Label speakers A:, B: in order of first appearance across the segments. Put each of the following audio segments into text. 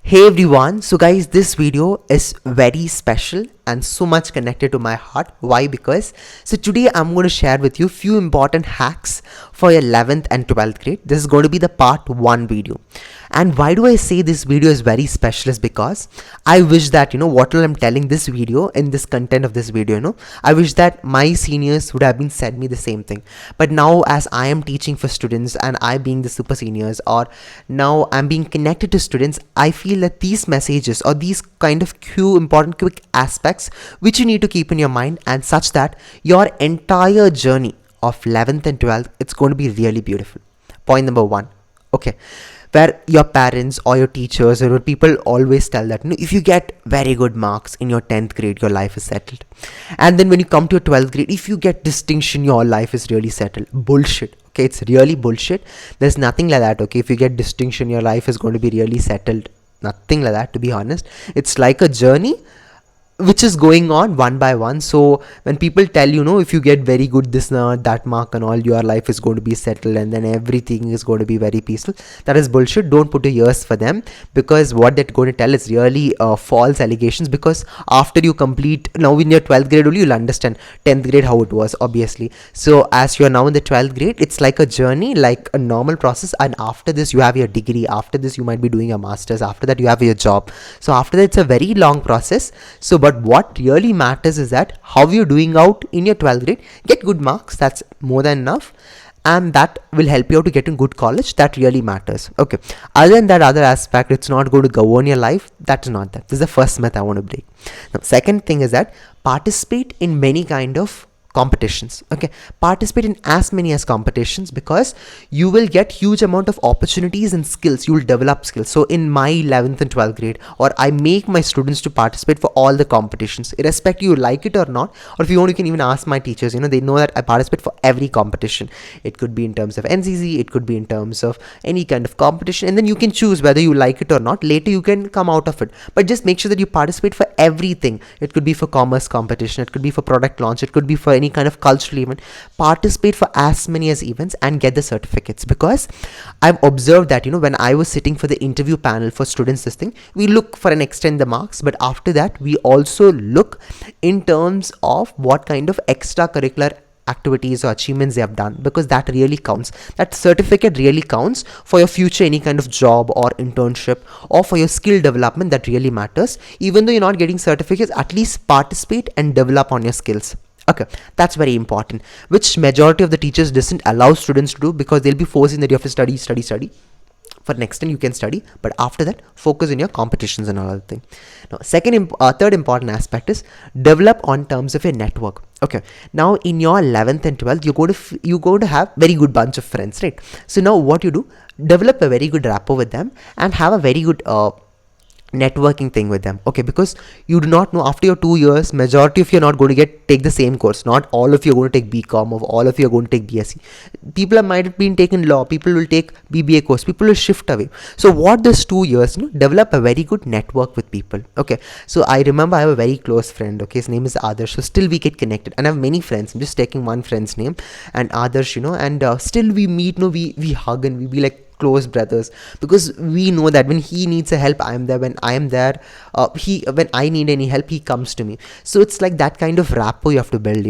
A: Hey everyone, so guys, this video is very special and so much connected to my heart. Why? Because today I'm going to share with you few important hacks for your 11th and 12th grade. This is going to be the part 1 video. And why do I say this video is very special is because I wish that what I'm telling this video in this content of this video, I wish that my seniors would have been said me the same thing. But now as I am teaching for students and I being the super seniors, or now I'm being connected to students, I feel that these messages or these kind of few important quick aspects which you need to keep in your mind, and such that your entire journey of 11th and 12th, it's going to be really beautiful. Point number 1. Okay, where your parents or your teachers or your people always tell that if you get very good marks in your 10th grade, your life is settled. And then when you come to your 12th grade, if you get distinction, your life is really settled. Bullshit. Okay, it's really bullshit. There's nothing like that. Okay, if you get distinction, your life is going to be really settled. Nothing like that, to be honest. It's like a journey which is going on one by one. So when people tell if you get very good this that mark and all, your life is going to be settled and then everything is going to be very peaceful, that is bullshit. Don't put your ears for them, because what they're going to tell is really false allegations. Because after you complete, now in your 12th grade only, you'll understand 10th grade how it was, obviously. So as you're now in the 12th grade, it's like a journey, like a normal process, and after this you have your degree, after this you might be doing a master's, after that you have your job. So after that it's a very long process. So but what really matters is that how you're doing out in your 12th grade. Get good marks, that's more than enough, and that will help you out to get in good college. That really matters. Okay, other than that other aspect, it's not going to govern your life. That's not that. This is the first myth I want to break. Now second thing is that participate in many kind of competitions. Okay, participate in as many as competitions, because you will get huge amount of opportunities and skills. You will develop skills. So in my 11th and 12th grade, or I make my students to participate for all the competitions, irrespective you like it or not. Or if you want, you can even ask my teachers. They know that I participate for every competition. It could be in terms of NCC, it could be in terms of any kind of competition, and then you can choose whether you like it or not. Later you can come out of it, but just make sure that you participate for everything. It could be for commerce competition, it could be for product launch, it could be for any kind of cultural event. Participate for as many as events and get the certificates. Because I've observed that when I was sitting for the interview panel for students, this thing, we look for an extend the marks, but after that we also look in terms of what kind of extracurricular activities or achievements they have done, because that really counts. That certificate really counts for your future, any kind of job or internship, or for your skill development. That really matters. Even though you're not getting certificates, at least participate and develop on your skills. Okay, that's very important, which majority of the teachers doesn't allow students to do, because they'll be forcing that you have to study. For next time you can study, but after that focus in your competitions and all other thing. Now third important aspect is develop on terms of your network. Okay, now in your 11th and 12th, you're going to have very good bunch of friends, right? So now what you do, develop a very good rapport with them and have a very good networking thing with them. Okay, because you do not know, after your 2 years, majority of you are not going to take the same course. Not all of you are going to take BCom, or all of you are going to take BSc. People might have been taking law, people will take BBA course, people will shift away. So what this 2 years, develop a very good network with people. Okay, so I remember I have a very close friend. Okay, his name is Adarsh. So still we get connected, and I have many friends. I'm just taking one friend's name, and Adarsh, and still we meet, we hug and we be like close brothers, because we know that when he needs a help, I am there. When I am there, when I need any help, he comes to me. So it's like that kind of rapport you have to build.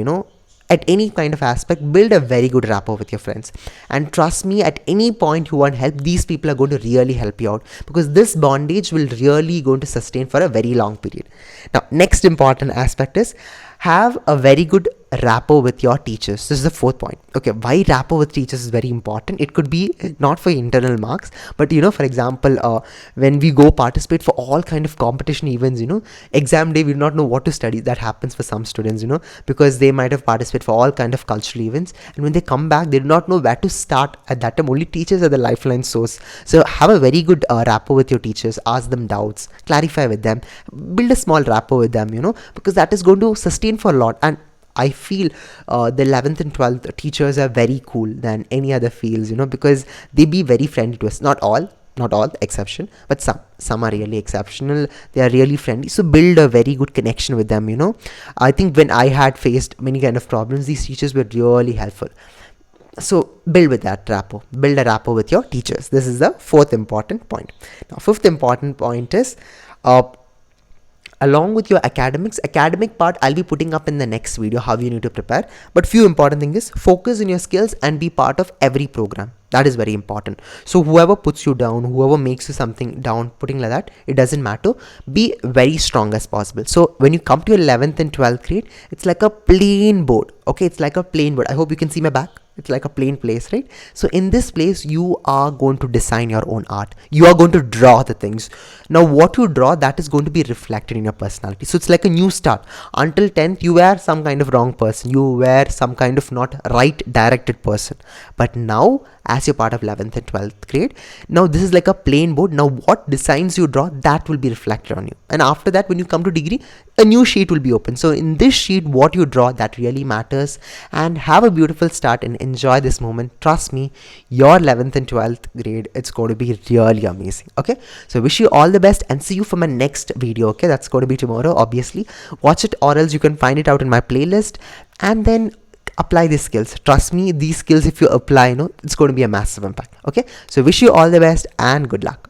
A: At any kind of aspect, build a very good rapport with your friends, and trust me, at any point you want help, these people are going to really help you out, because this bondage will really going to sustain for a very long period. Now next important aspect is have a very good rapport with your teachers. This is the fourth point. Okay, why rapport with teachers is very important. It could be not for internal marks, but for example, when we go participate for all kind of competition events, exam day we do not know what to study. That happens for some students, because they might have participated for all kind of cultural events, and when they come back, they do not know where to start. At that time, only teachers are the lifeline source. So have a very good rapport with your teachers. Ask them doubts, clarify with them, build a small rapport with them, because that is going to sustain for a lot. And I feel the 11th and 12th teachers are very cool than any other fields, because they be very friendly to us. Not all, exception, but some are really exceptional. They are really friendly. So build a very good connection with them. I think when I had faced many kind of problems, these teachers were really helpful. So build with that rapport, build a rapport with your teachers. This is the fourth important point. Now fifth important point is along with your academic part I'll be putting up in the next video how you need to prepare, but few important thing is focus on your skills and be part of every program. That is very important. So whoever puts you down, whoever makes you something down, putting like that, it doesn't matter. Be very strong as possible. So when you come to your 11th and 12th grade, it's like a plain board. Okay, it's like a plain board. I hope you can see my back. It's like a plain place, right? So in this place you are going to design your own art, you are going to draw the things. Now what you draw, that is going to be reflected in your personality. So it's like a new start. Until 10th you were some kind of wrong person, you were some kind of not right directed person, but now as you're part of 11th and 12th grade, now this is like a plain board. Now what designs you draw, that will be reflected on you, and after that when you come to degree, a new sheet will be open. So in this sheet what you draw, that really matters. And have a beautiful start and enjoy this moment. Trust me, your 11th and 12th grade, it's going to be really amazing. Okay, so wish you all the best and see you for my next video. Okay, that's going to be tomorrow. Obviously watch it, or else you can find it out in my playlist, and then apply these skills. Trust me, these skills if you apply, it's going to be a massive impact. Okay, so wish you all the best and good luck.